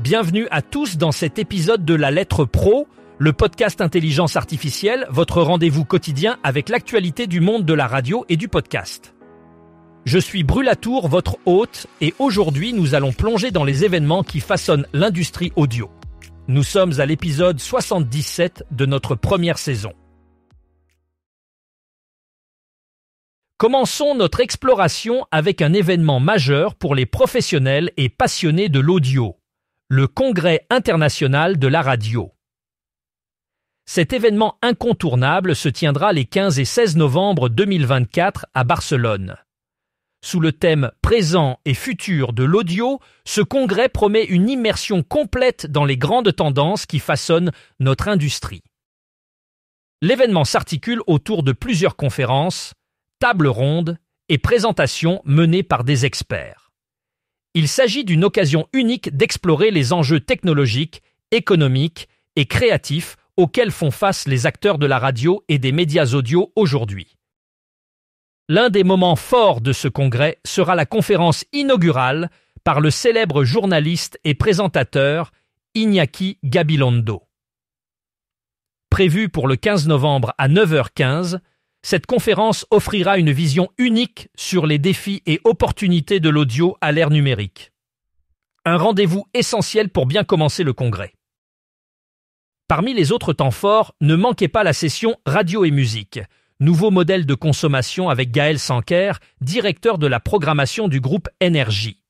Bienvenue à tous dans cet épisode de La Lettre Pro, le podcast Intelligence Artificielle, votre rendez-vous quotidien avec l'actualité du monde de la radio et du podcast. Je suis Brulatour, votre hôte, et aujourd'hui nous allons plonger dans les événements qui façonnent l'industrie audio. Nous sommes à l'épisode 77 de notre première saison. Commençons notre exploration avec un événement majeur pour les professionnels et passionnés de l'audio, le Congrès international de la radio. Cet événement incontournable se tiendra les 15 et 16 novembre 2024 à Barcelone. Sous le thème « Présent et futur de l'audio », ce congrès promet une immersion complète dans les grandes tendances qui façonnent notre industrie. L'événement s'articule autour de plusieurs conférences, tables rondes et présentations menées par des experts. Il s'agit d'une occasion unique d'explorer les enjeux technologiques, économiques et créatifs auxquels font face les acteurs de la radio et des médias audio aujourd'hui. L'un des moments forts de ce congrès sera la conférence inaugurale par le célèbre journaliste et présentateur Iñaki Gabilondo. Prévue pour le 15 novembre à 9h15, cette conférence offrira une vision unique sur les défis et opportunités de l'audio à l'ère numérique. Un rendez-vous essentiel pour bien commencer le congrès. Parmi les autres temps forts, ne manquez pas la session Radio et musique, nouveau modèle de consommation avec Gaël Sanker, directeur de la programmation du groupe Énergie.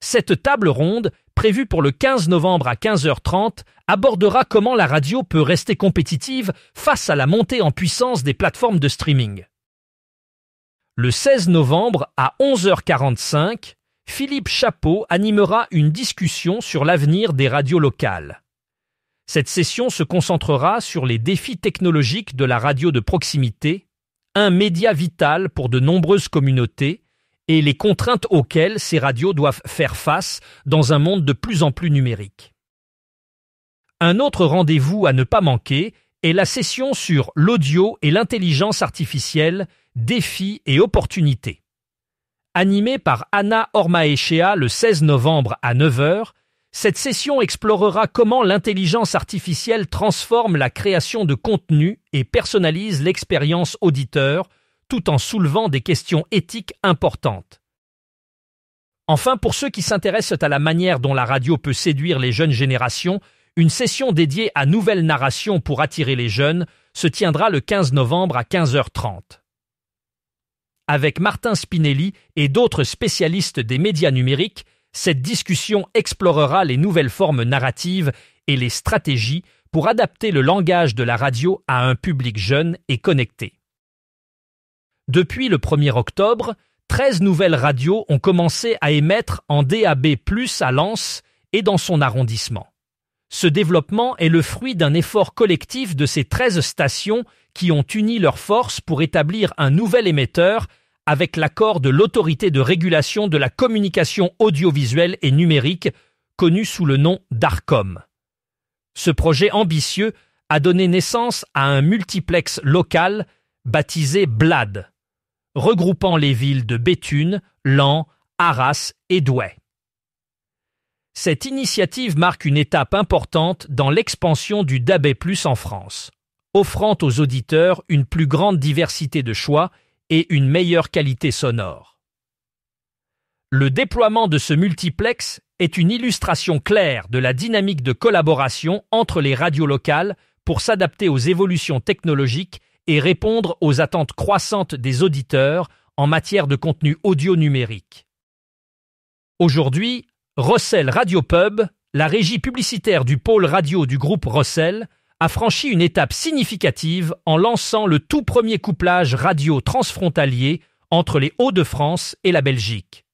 Cette table ronde, prévue pour le 15 novembre à 15h30, abordera comment la radio peut rester compétitive face à la montée en puissance des plateformes de streaming. Le 16 novembre à 11h45, Philippe Chapeau animera une discussion sur l'avenir des radios locales. Cette session se concentrera sur les défis technologiques de la radio de proximité, un média vital pour de nombreuses communautés, et les contraintes auxquelles ces radios doivent faire face dans un monde de plus en plus numérique. Un autre rendez-vous à ne pas manquer est la session sur l'audio et l'intelligence artificielle, défis et opportunités. Animée par Anna Ormaechea le 16 novembre à 9h, cette session explorera comment l'intelligence artificielle transforme la création de contenu et personnalise l'expérience auditeur, tout en soulevant des questions éthiques importantes. Enfin, pour ceux qui s'intéressent à la manière dont la radio peut séduire les jeunes générations, une session dédiée à nouvelles narrations pour attirer les jeunes se tiendra le 15 novembre à 15h30. Avec Martin Spinelli et d'autres spécialistes des médias numériques, cette discussion explorera les nouvelles formes narratives et les stratégies pour adapter le langage de la radio à un public jeune et connecté. Depuis le 1er octobre, 13 nouvelles radios ont commencé à émettre en DAB+ à Lens et dans son arrondissement. Ce développement est le fruit d'un effort collectif de ces 13 stations qui ont uni leurs forces pour établir un nouvel émetteur avec l'accord de l'Autorité de régulation de la communication audiovisuelle et numérique, connue sous le nom d'Arcom. Ce projet ambitieux a donné naissance à un multiplex local baptisé BLAD, regroupant les villes de Béthune, Laon, Arras et Douai. Cette initiative marque une étape importante dans l'expansion du DAB+ en France, offrant aux auditeurs une plus grande diversité de choix et une meilleure qualité sonore. Le déploiement de ce multiplex est une illustration claire de la dynamique de collaboration entre les radios locales pour s'adapter aux évolutions technologiques et répondre aux attentes croissantes des auditeurs en matière de contenu audio numérique. Aujourd'hui, Rossel Radio Pub, la régie publicitaire du pôle radio du groupe Rossel, a franchi une étape significative en lançant le tout premier couplage radio transfrontalier entre les Hauts-de-France et la Belgique.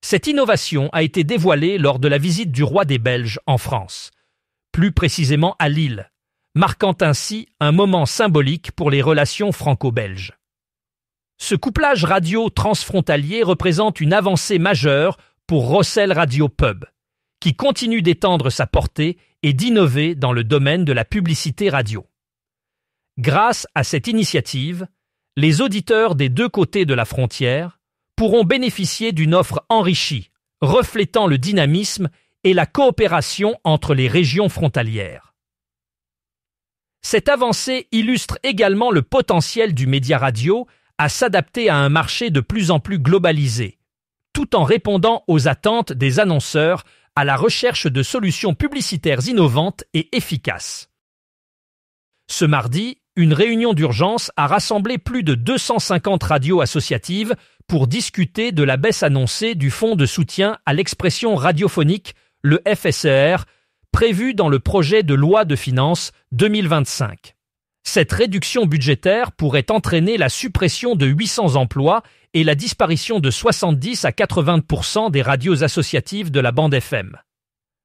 Cette innovation a été dévoilée lors de la visite du roi des Belges en France, plus précisément à Lille, marquant ainsi un moment symbolique pour les relations franco-belges. Ce couplage radio transfrontalier représente une avancée majeure pour Rossel Radio Pub, qui continue d'étendre sa portée et d'innover dans le domaine de la publicité radio. Grâce à cette initiative, les auditeurs des deux côtés de la frontière pourront bénéficier d'une offre enrichie, reflétant le dynamisme et la coopération entre les régions frontalières. Cette avancée illustre également le potentiel du média radio à s'adapter à un marché de plus en plus globalisé, tout en répondant aux attentes des annonceurs à la recherche de solutions publicitaires innovantes et efficaces. Ce mardi, une réunion d'urgence a rassemblé plus de 250 radios associatives pour discuter de la baisse annoncée du fonds de soutien à l'expression radiophonique, le FSER, prévu dans le projet de loi de finances 2025. Cette réduction budgétaire pourrait entraîner la suppression de 800 emplois et la disparition de 70 à 80% des radios associatives de la bande FM.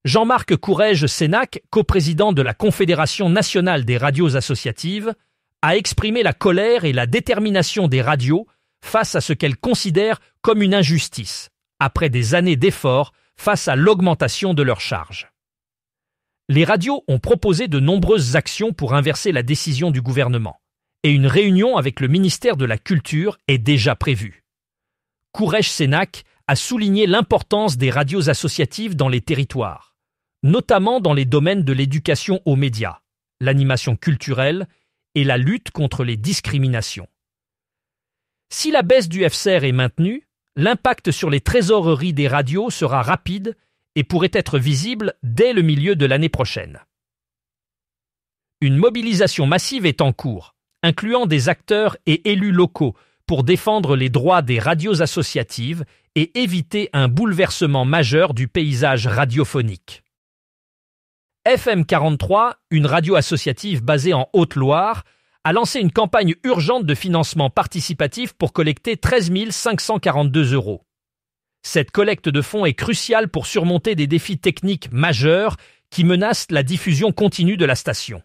Jean-Marc Courrèges-Sénac, coprésident de la Confédération nationale des radios associatives, a exprimé la colère et la détermination des radios face à ce qu'elles considèrent comme une injustice, après des années d'efforts face à l'augmentation de leurs charges. Les radios ont proposé de nombreuses actions pour inverser la décision du gouvernement, et une réunion avec le ministère de la Culture est déjà prévue. Courrèges-Sénac a souligné l'importance des radios associatives dans les territoires, notamment dans les domaines de l'éducation aux médias, l'animation culturelle et la lutte contre les discriminations. Si la baisse du FSER est maintenue, l'impact sur les trésoreries des radios sera rapide et pourrait être visible dès le milieu de l'année prochaine. Une mobilisation massive est en cours, incluant des acteurs et élus locaux pour défendre les droits des radios associatives et éviter un bouleversement majeur du paysage radiophonique. FM 43, une radio associative basée en Haute-Loire, a lancé une campagne urgente de financement participatif pour collecter 13 542 €. Cette collecte de fonds est cruciale pour surmonter des défis techniques majeurs qui menacent la diffusion continue de la station.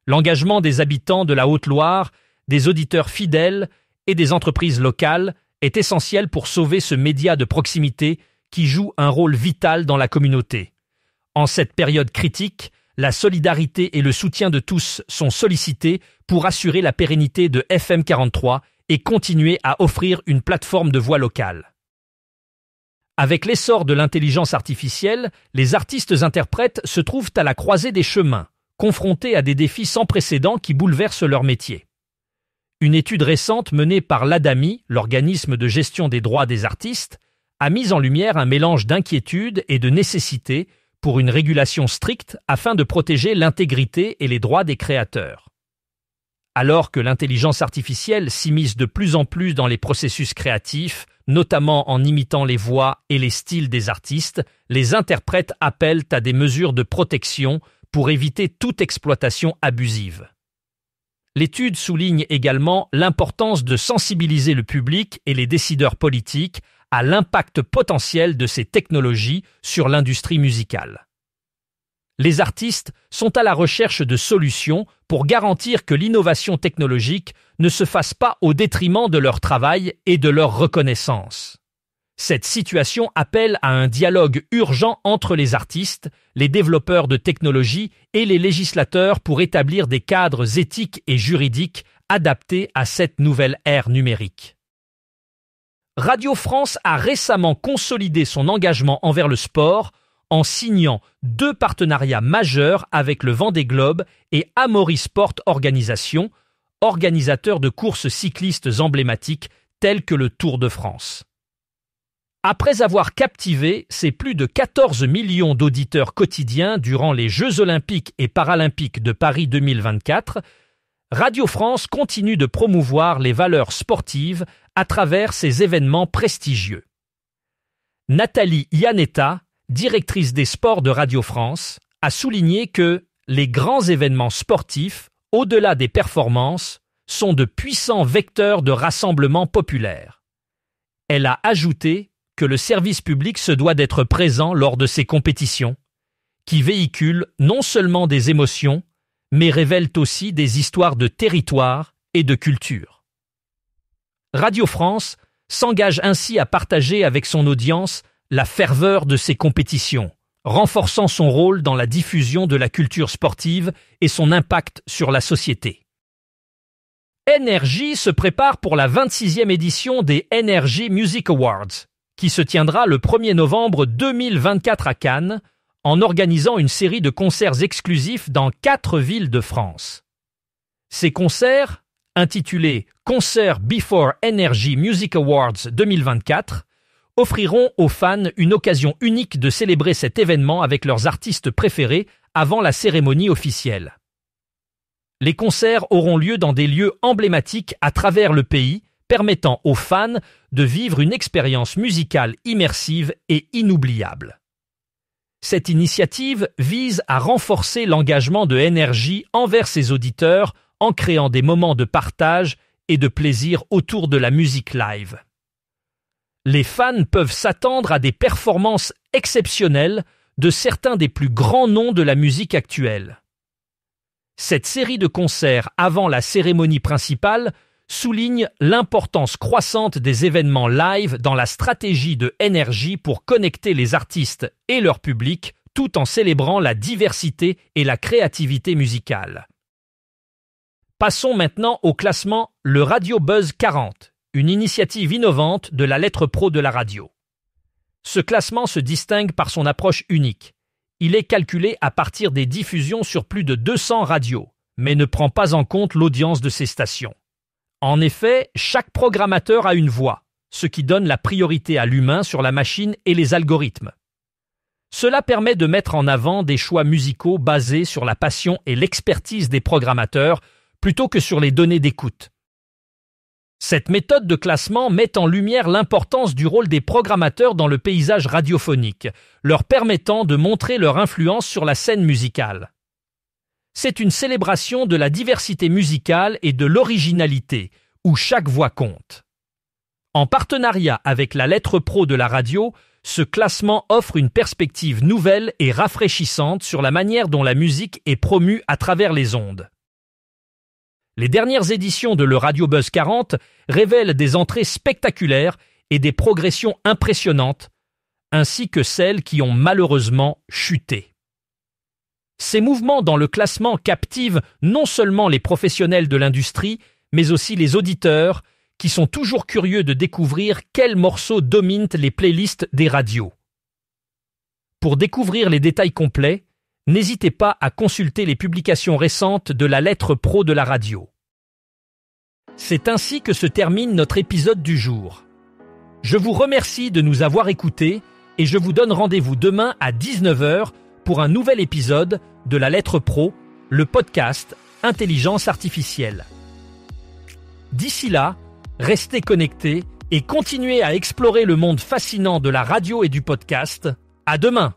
L'engagement des habitants de la Haute-Loire, des auditeurs fidèles et des entreprises locales est essentiel pour sauver ce média de proximité qui joue un rôle vital dans la communauté. En cette période critique, la solidarité et le soutien de tous sont sollicités pour assurer la pérennité de FM 43 et continuer à offrir une plateforme de voix locale. Avec l'essor de l'intelligence artificielle, les artistes-interprètes se trouvent à la croisée des chemins, confrontés à des défis sans précédent qui bouleversent leur métier. Une étude récente menée par l'ADAMI, l'organisme de gestion des droits des artistes, a mis en lumière un mélange d'inquiétude et de nécessité pour une régulation stricte afin de protéger l'intégrité et les droits des créateurs. Alors que l'intelligence artificielle s'immisce de plus en plus dans les processus créatifs, notamment en imitant les voix et les styles des artistes, les interprètes appellent à des mesures de protection pour éviter toute exploitation abusive. L'étude souligne également l'importance de sensibiliser le public et les décideurs politiques à l'impact potentiel de ces technologies sur l'industrie musicale. Les artistes sont à la recherche de solutions pour garantir que l'innovation technologique ne se fasse pas au détriment de leur travail et de leur reconnaissance. Cette situation appelle à un dialogue urgent entre les artistes, les développeurs de technologies et les législateurs pour établir des cadres éthiques et juridiques adaptés à cette nouvelle ère numérique. Radio France a récemment consolidé son engagement envers le sport en signant 2 partenariats majeurs avec le Vendée Globe et Amaury Sport Organisation, organisateurs de courses cyclistes emblématiques telles que le Tour de France. Après avoir captivé ses plus de 14 millions d'auditeurs quotidiens durant les Jeux olympiques et paralympiques de Paris 2024, Radio France continue de promouvoir les valeurs sportives à travers ces événements prestigieux. Nathalie Iannetta, directrice des sports de Radio France, a souligné que les grands événements sportifs, au-delà des performances, sont de puissants vecteurs de rassemblement populaire. Elle a ajouté que le service public se doit d'être présent lors de ces compétitions, qui véhiculent non seulement des émotions, mais révèlent aussi des histoires de territoire et de culture. Radio France s'engage ainsi à partager avec son audience la ferveur de ces compétitions, renforçant son rôle dans la diffusion de la culture sportive et son impact sur la société. NRJ se prépare pour la 26e édition des NRJ Music Awards, qui se tiendra le 1er novembre 2024 à Cannes, en organisant une série de concerts exclusifs dans 4 villes de France. Ces concerts, intitulés Concert Before Energy Music Awards 2024, offriront aux fans une occasion unique de célébrer cet événement avec leurs artistes préférés avant la cérémonie officielle. Les concerts auront lieu dans des lieux emblématiques à travers le pays, permettant aux fans de vivre une expérience musicale immersive et inoubliable. Cette initiative vise à renforcer l'engagement de Energy envers ses auditeurs en créant des moments de partage et de plaisir autour de la musique live. Les fans peuvent s'attendre à des performances exceptionnelles de certains des plus grands noms de la musique actuelle. Cette série de concerts avant la cérémonie principale souligne l'importance croissante des événements live dans la stratégie de Energy pour connecter les artistes et leur public tout en célébrant la diversité et la créativité musicale. Passons maintenant au classement Le Radio Buzz 40, une initiative innovante de la lettre pro de la radio. Ce classement se distingue par son approche unique. Il est calculé à partir des diffusions sur plus de 200 radios, mais ne prend pas en compte l'audience de ces stations. En effet, chaque programmateur a une voix, ce qui donne la priorité à l'humain sur la machine et les algorithmes. Cela permet de mettre en avant des choix musicaux basés sur la passion et l'expertise des programmateurs plutôt que sur les données d'écoute. Cette méthode de classement met en lumière l'importance du rôle des programmateurs dans le paysage radiophonique, leur permettant de montrer leur influence sur la scène musicale. C'est une célébration de la diversité musicale et de l'originalité, où chaque voix compte. En partenariat avec la lettre pro de la radio, ce classement offre une perspective nouvelle et rafraîchissante sur la manière dont la musique est promue à travers les ondes. Les dernières éditions de Le Radio Buzz 40 révèlent des entrées spectaculaires et des progressions impressionnantes, ainsi que celles qui ont malheureusement chuté. Ces mouvements dans le classement captivent non seulement les professionnels de l'industrie, mais aussi les auditeurs, qui sont toujours curieux de découvrir quels morceaux dominent les playlists des radios. Pour découvrir les détails complets, n'hésitez pas à consulter les publications récentes de la lettre pro de la radio. C'est ainsi que se termine notre épisode du jour. Je vous remercie de nous avoir écoutés et je vous donne rendez-vous demain à 19h pour un nouvel épisode de la lettre pro, le podcast Intelligence artificielle. D'ici là, restez connectés et continuez à explorer le monde fascinant de la radio et du podcast. À demain!